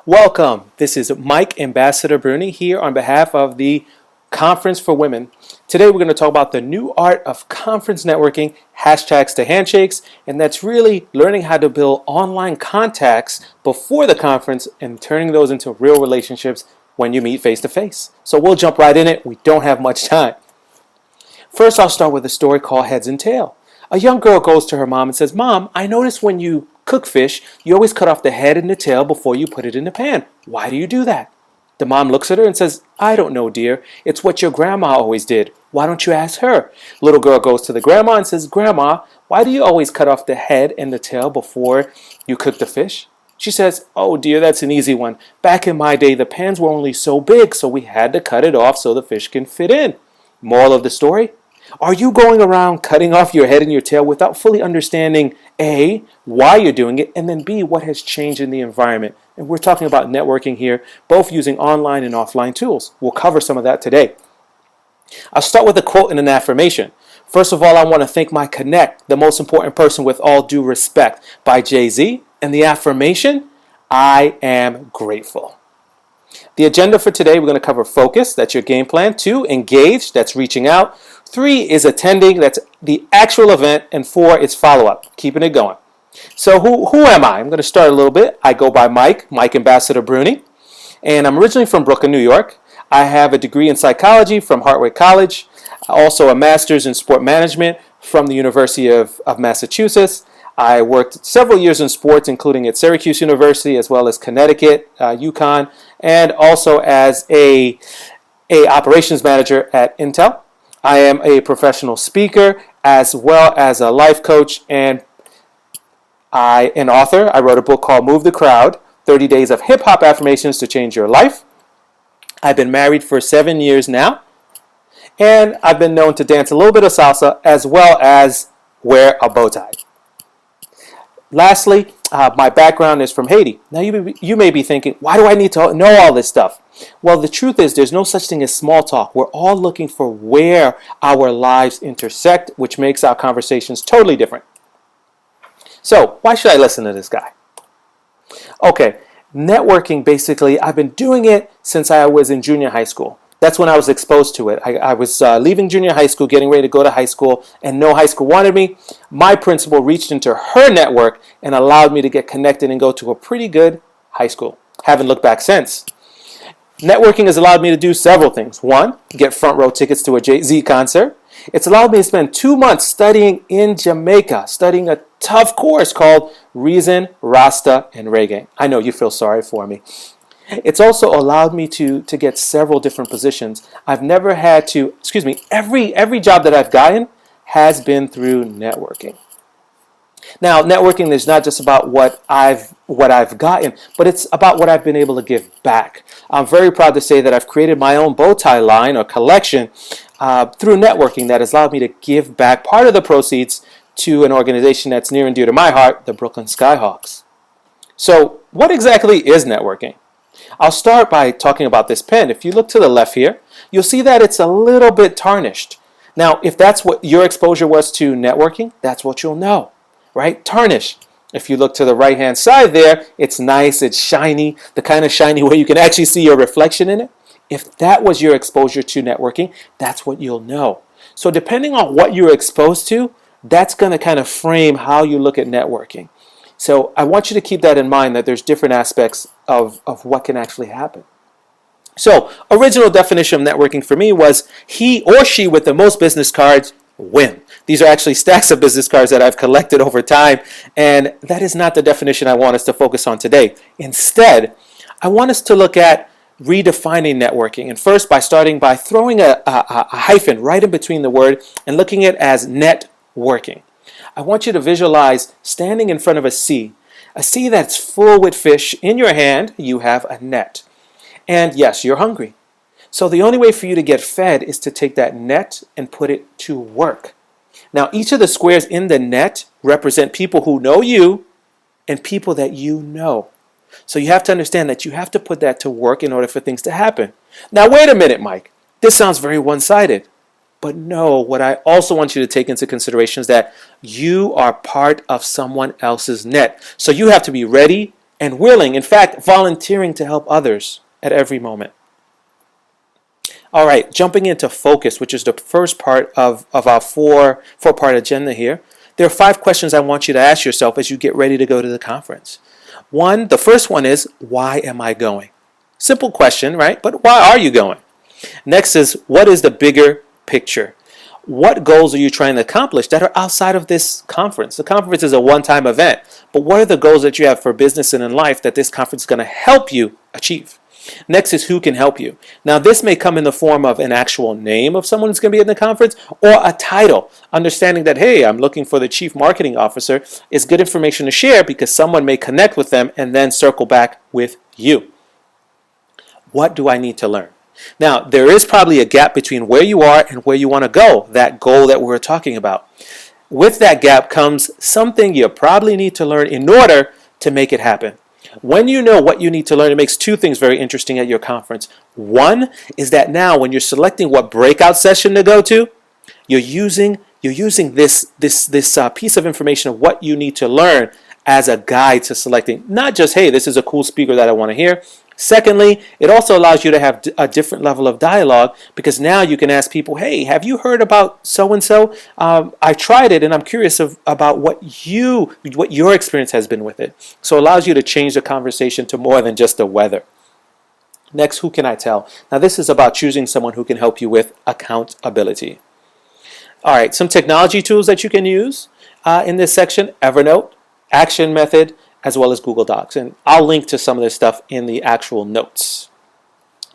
Welcome. This is Mike, Ambassador BRUNY, here on behalf of the Conference for Women. Today we're going to talk about the new art of conference networking, hashtags to handshakes, and that's really learning how to build online contacts before the conference and turning those into real relationships when you meet face to face. So we'll jump right in it. We don't have much time. First, I'll start with a story called Heads and Tail. A young girl goes to her mom and says, "Mom, I noticed when you cook fish, you always cut off the head and the tail before you put it in the pan. Why do you do that?" The mom looks at her and says, "I don't know, dear. It's what your grandma always did. Why don't you ask her?" Little girl goes to the grandma and says, "Grandma, why do you always cut off the head and the tail before you cook the fish?" She says, "Oh dear, that's an easy one. Back in my day, the pans were only so big, so we had to cut it off so the fish can fit in." Moral of the story? Are you going around cutting off your head and your tail without fully understanding A, why you're doing it, and then B, what has changed in the environment? And we're talking about networking here, both using online and offline tools. We'll cover some of that today. I'll start with a quote and an affirmation. First of all, I want to thank my connect, the most important person with all due respect, by Jay-Z. And the affirmation, I am grateful. The agenda for today, we're going to cover focus, that's your game plan. 2, engage, that's reaching out. 3 is attending, that's the actual event. And 4 is follow-up, keeping it going. So who am I? I'm going to start a little bit. I go by Mike Ambassador BRUNY, and I'm originally from Brooklyn, New York. I have a degree in psychology from Hartwick College, also a master's in sport management from the University of Massachusetts. I worked several years in sports, including at Syracuse University as well as Connecticut, UConn, and also as a operations manager at Intel. I am a professional speaker as well as a life coach and an author. I wrote a book called Move the Crowd, 30 Days of Hip Hop Affirmations to Change Your Life. I've been married for 7 years now, and I've been known to dance a little bit of salsa as well as wear a bow tie. Lastly, my background is from Haiti. Now you may be thinking, why do I need to know all this stuff? Well, the truth is there's no such thing as small talk. We're all looking for where our lives intersect, which makes our conversations totally different. So why should I listen to this guy? Okay, networking, basically, I've been doing it since I was in junior high school. That's when I was exposed to it. I was leaving junior high school, getting ready to go to high school, and no high school wanted me. My principal reached into her network and allowed me to get connected and go to a pretty good high school. Haven't looked back since. Networking has allowed me to do several things. 1, get front row tickets to a Jay-Z concert. It's allowed me to spend 2 months studying in Jamaica, studying a tough course called Reason, Rasta, and Reggae. I know you feel sorry for me. It's also allowed me to get several different positions. I've never had to, every job that I've gotten has been through networking. Now, networking is not just about what I've gotten, but it's about what I've been able to give back. I'm very proud to say that I've created my own bow tie line or collection through networking that has allowed me to give back part of the proceeds to an organization that's near and dear to my heart, the Brooklyn Skyhawks. So, what exactly is networking? I'll start by talking about this pen. If you look to the left here, you'll see that it's a little bit tarnished. Now, if that's what your exposure was to networking, that's what you'll know, right? Tarnish. If you look to the right-hand side there, it's nice, it's shiny, the kind of shiny where you can actually see your reflection in it. If that was your exposure to networking, that's what you'll know. So depending on what you're exposed to, that's going to kind of frame how you look at networking. So I want you to keep that in mind, that there's different aspects of what can actually happen. So original definition of networking for me was he or she with the most business cards win. These are actually stacks of business cards that I've collected over time, and that is not the definition I want us to focus on today. Instead, I want us to look at redefining networking, and first by starting by throwing a hyphen right in between the word and looking at it as networking. I want you to visualize standing in front of a sea that's full with fish. In your hand, you have a net. And yes, you're hungry. So the only way for you to get fed is to take that net and put it to work. Now, each of the squares in the net represent people who know you and people that you know. So you have to understand that you have to put that to work in order for things to happen. Now, wait a minute, Mike. This sounds very one-sided. But no, what I also want you to take into consideration is that you are part of someone else's net. So you have to be ready and willing, in fact, volunteering to help others at every moment. All right, jumping into focus, which is the first part of our four-part agenda here. There are 5 questions I want you to ask yourself as you get ready to go to the conference. The first one is, why am I going? Simple question, right? But why are you going? Next is, what is the bigger picture? What goals are you trying to accomplish that are outside of this conference? The conference is a one-time event, but what are the goals that you have for business and in life that this conference is going to help you achieve? Next is, who can help you? Now, this may come in the form of an actual name of someone who's going to be in the conference or a title. Understanding that, hey, I'm looking for the chief marketing officer is good information to share because someone may connect with them and then circle back with you. What do I need to learn? Now, there is probably a gap between where you are and where you want to go, that goal that we're talking about. With that gap comes something you probably need to learn in order to make it happen. When you know what you need to learn, it makes 2 things very interesting at your conference. One is that now when you're selecting what breakout session to go to, you're using this piece of information of what you need to learn as a guide to selecting, not just, hey, this is a cool speaker that I want to hear. Secondly, it also allows you to have a different level of dialogue because now you can ask people, hey, have you heard about so-and-so? I tried it and I'm curious about what your experience has been with it. So it allows you to change the conversation to more than just the weather. Next, who can I tell? Now this is about choosing someone who can help you with accountability. All right, some technology tools that you can use in this section: Evernote, Action Method, as well as Google Docs. And I'll link to some of this stuff in the actual notes.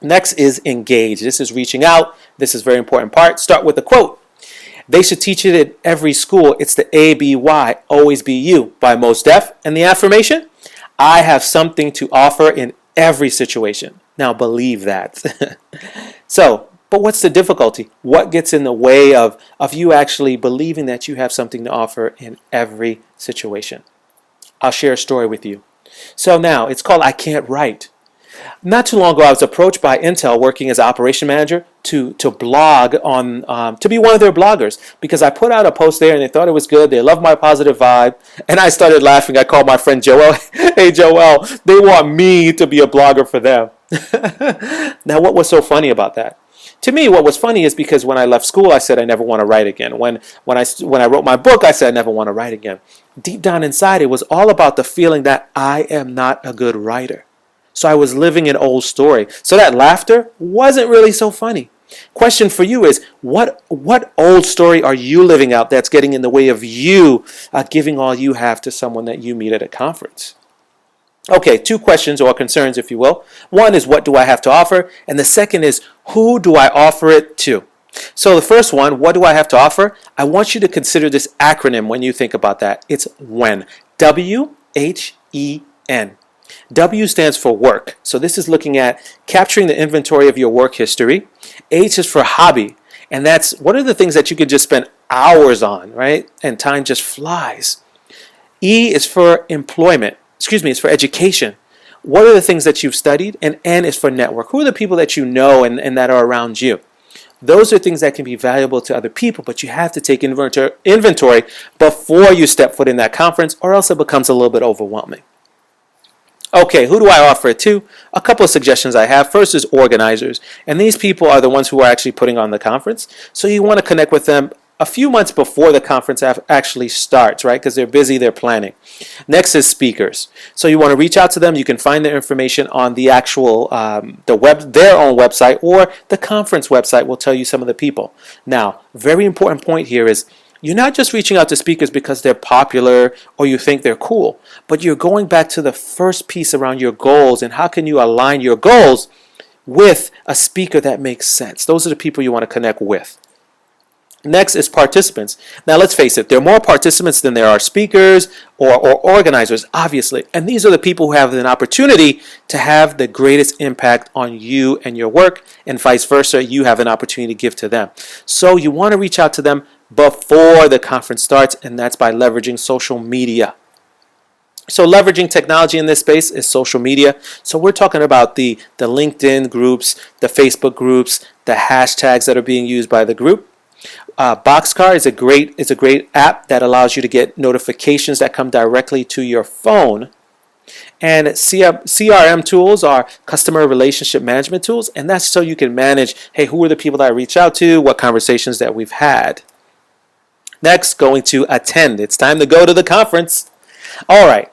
Next is engage. This is reaching out. This is a very important part. Start with a quote. They should teach it at every school. It's the ABY, always be you, by Mos Def. And the affirmation, I have something to offer in every situation. Now believe that. But what's the difficulty? What gets in the way of you actually believing that you have something to offer in every situation? I'll share a story with you. So now, it's called I Can't Write. Not too long ago, I was approached by Intel, working as an operation manager, to blog on, to be one of their bloggers, because I put out a post there and they thought it was good. They loved my positive vibe. And I started laughing. I called my friend Joel. Hey, Joel, they want me to be a blogger for them. Now, what was so funny about that? To me, what was funny is because when I left school, I said I never want to write again. When I wrote my book, I said I never want to write again. Deep down inside, it was all about the feeling that I am not a good writer. So I was living an old story. So that laughter wasn't really so funny. Question for you is, what old story are you living out that's getting in the way of you giving all you have to someone that you meet at a conference? Okay, 2 questions or concerns, if you will. One is, what do I have to offer? And the second is, who do I offer it to? So the first one, what do I have to offer? I want you to consider this acronym when you think about that. It's WHEN. W-H-E-N. W stands for work. So this is looking at capturing the inventory of your work history. H is for hobby. And that's what are the things that you could just spend hours on, right? And time just flies. E is for employment. It's for education. What are the things that you've studied? And N is for network. Who are the people that you know and that are around you? Those are things that can be valuable to other people, but you have to take inventory before you step foot in that conference, or else it becomes a little bit overwhelming. Okay, who do I offer it to? A couple of suggestions I have. First is organizers. And these people are the ones who are actually putting on the conference. So you want to connect with them a few months before the conference actually starts, right? Because they're busy, they're planning. Next is speakers. So you want to reach out to them. You can find their information on the actual, their own website, or the conference website will tell you some of the people. Now, very important point here is, you're not just reaching out to speakers because they're popular or you think they're cool, but you're going back to the first piece around your goals and how can you align your goals with a speaker that makes sense. Those are the people you want to connect with. Next is participants. Now let's face it, there are more participants than there are speakers or organizers, obviously. And these are the people who have an opportunity to have the greatest impact on you and your work, and vice versa, you have an opportunity to give to them. So you want to reach out to them before the conference starts, and that's by leveraging social media. So leveraging technology in this space is social media. So we're talking about the LinkedIn groups, the Facebook groups, the hashtags that are being used by the group. Boxcar is a great app that allows you to get notifications that come directly to your phone. And CRM tools are customer relationship management tools, and that's so you can manage, hey, who are the people that I reach out to, what conversations that we've had. Next, going to attend. It's time to go to the conference. All right,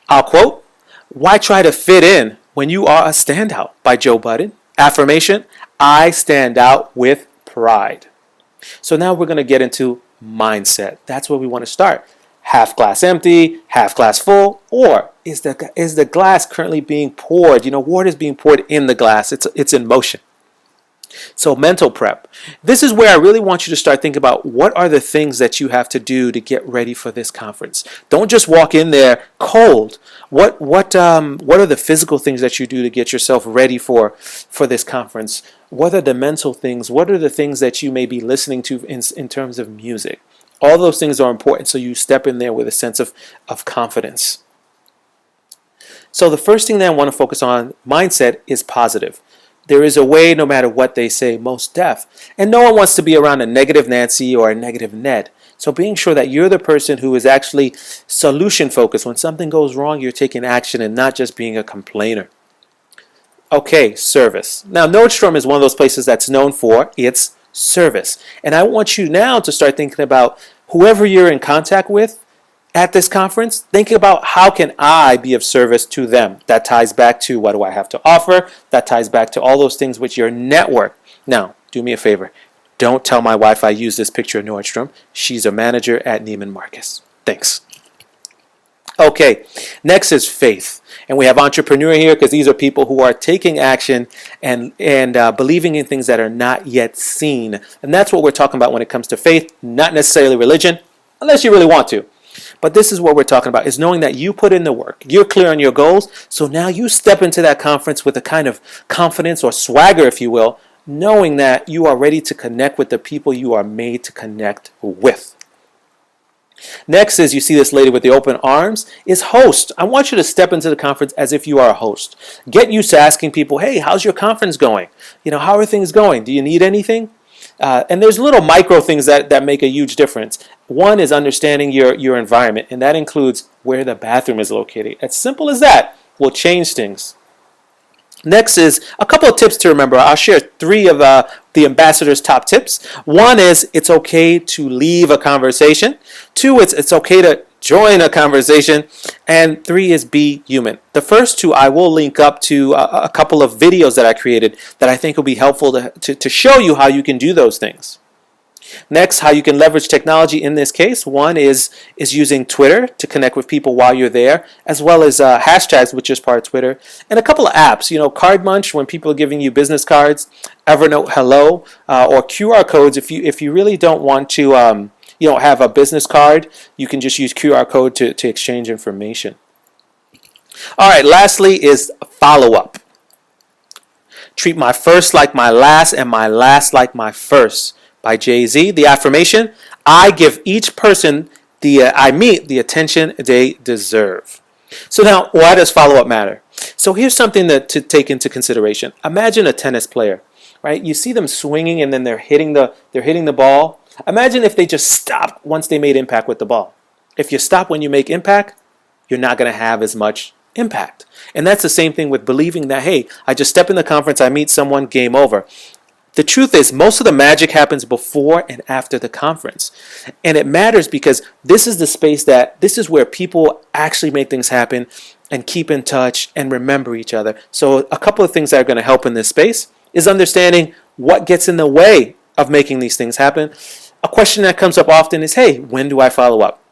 I'll quote, "Why try to fit in when you are a standout?" by Joe Budden. Affirmation, I stand out with pride. So now we're going to get into mindset. That's where we want to start. Half glass empty, half glass full, or is the glass currently being poured? Water is being poured in the glass. It's in motion. So mental prep. This is where I really want you to start thinking about what are the things that you have to do to get ready for this conference. Don't just walk in there cold. What are the physical things that you do to get yourself ready for this conference? What are the mental things? What are the things that you may be listening to in terms of music? All those things are important, so you step in there with a sense of confidence. So the first thing that I want to focus on, mindset, is positive. There is a way, no matter what they say, most deaf. And no one wants to be around a negative Nancy or a negative Ned. So being sure that you're the person who is actually solution focused. When something goes wrong, you're taking action and not just being a complainer. Okay, service. Now, Nordstrom is one of those places that's known for its service. And I want you now to start thinking about whoever you're in contact with at this conference. Think about, how can I be of service to them? That ties back to, what do I have to offer? That ties back to all those things with your network. Now, do me a favor. Don't tell my wife I use this picture of Nordstrom. She's a manager at Neiman Marcus. Thanks. Okay, next is faith. And we have entrepreneur here because these are people who are taking action and believing in things that are not yet seen. And that's what we're talking about when it comes to faith, not necessarily religion, unless you really want to. But this is what we're talking about, is knowing that you put in the work. You're clear on your goals. So now you step into that conference with a kind of confidence or swagger, if you will, knowing that you are ready to connect with the people you are made to connect with. Next is, you see this lady with the open arms, is host. I want you to step into the conference as if you are a host. Get used to asking people, hey, how's your conference going? How are things going? Do you need anything? And there's little micro things that make a huge difference. One is understanding your environment, and that includes where the bathroom is located. As simple as that will change things. Next is a couple of tips to remember. I'll share 3 of the ambassador's top tips. One is, it's okay to leave a conversation. 2, it's okay to join a conversation. And 3 is, be human. The first 2 I will link up to a couple of videos that I created that I think will be helpful to show you how you can do those things. Next, how you can leverage technology in this case. One is using Twitter to connect with people while you're there, as well as hashtags, which is part of Twitter, and a couple of apps. Card Munch, when people are giving you business cards, Evernote Hello, or QR codes. If you really don't want to have a business card, you can just use QR code to exchange information. All right, lastly is follow-up. Treat my first like my last and my last like my first. By Jay-Z. The affirmation, I give each person I meet the attention they deserve. So now, why does follow-up matter? So here's something to take into consideration. Imagine a tennis player, right? You see them swinging and then they're hitting the ball. Imagine if they just stopped once they made impact with the ball. If you stop when you make impact, you're not going to have as much impact. And that's the same thing with believing that, hey, I just step in the conference, I meet someone, game over. The truth is, most of the magic happens before and after the conference. And it matters because this is the space this is where people actually make things happen and keep in touch and remember each other. So a couple of things that are going to help in this space is understanding what gets in the way of making these things happen. A question that comes up often is, hey, when do I follow up?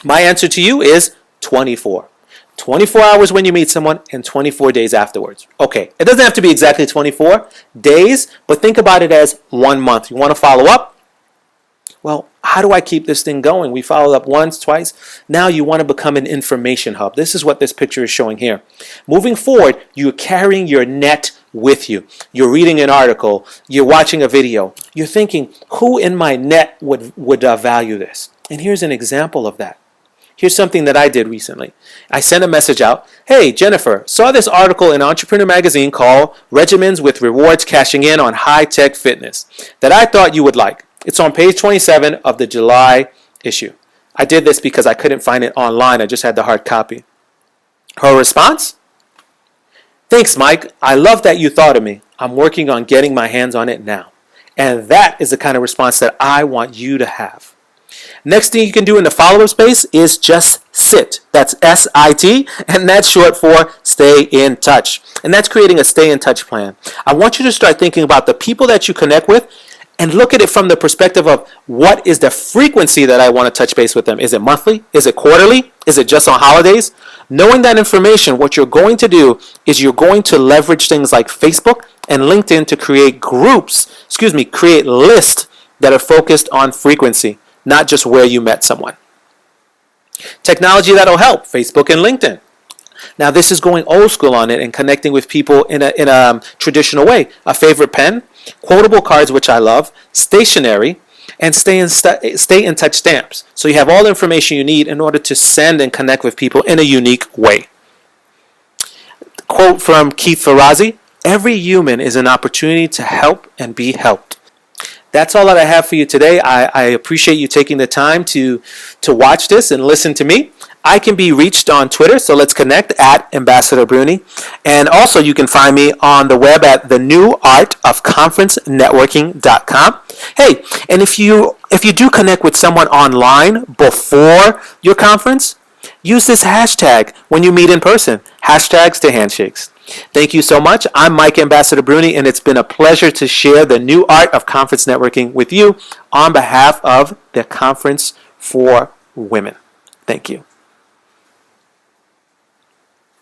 My answer to you is 24. 24 hours when you meet someone and 24 days afterwards. Okay, it doesn't have to be exactly 24 days, but think about it as 1 month. You want to follow up? Well, how do I keep this thing going? We followed up once, twice. Now you want to become an information hub. This is what this picture is showing here. Moving forward, you're carrying your net with you. You're reading an article. You're watching a video. You're thinking, who in my net would value this? And here's an example of that. Here's something that I did recently. I sent a message out. Hey, Jennifer, saw this article in Entrepreneur Magazine called Regimens with Rewards Cashing In on High-Tech Fitness that I thought you would like. It's on page 27 of the July issue. I did this because I couldn't find it online. I just had the hard copy. Her response? Thanks, Mike. I love that you thought of me. I'm working on getting my hands on it now. And that is the kind of response that I want you to have. Next thing you can do in the follow-up space is just sit. That's S-I-T, and that's short for stay in touch. And that's creating a stay in touch plan. I want you to start thinking about the people that you connect with and look at it from the perspective of what is the frequency that I want to touch base with them. Is it monthly? Is it quarterly? Is it just on holidays? Knowing that information, what you're going to do is you're going to leverage things like Facebook and LinkedIn to create create lists that are focused on frequency, not just where you met someone. Technology that'll help, Facebook and LinkedIn. Now this is going old school on it and connecting with people in a traditional way. A favorite pen, quotable cards, which I love, stationery, and stay in touch stamps. So you have all the information you need in order to send and connect with people in a unique way. Quote from Keith Ferrazzi, every human is an opportunity to help and be helped. That's all that I have for you today. I appreciate you taking the time to watch this and listen to me. I can be reached on Twitter, so let's connect at Ambassador BRUNY. And also you can find me on the web at thenewartofconferencenetworking.com. Hey, and if you do connect with someone online before your conference, use this hashtag when you meet in person. Hashtags to handshakes. Thank you so much. I'm Mike Ambassador BRUNY, and it's been a pleasure to share the new art of conference networking with you on behalf of the Conference for Women. Thank you.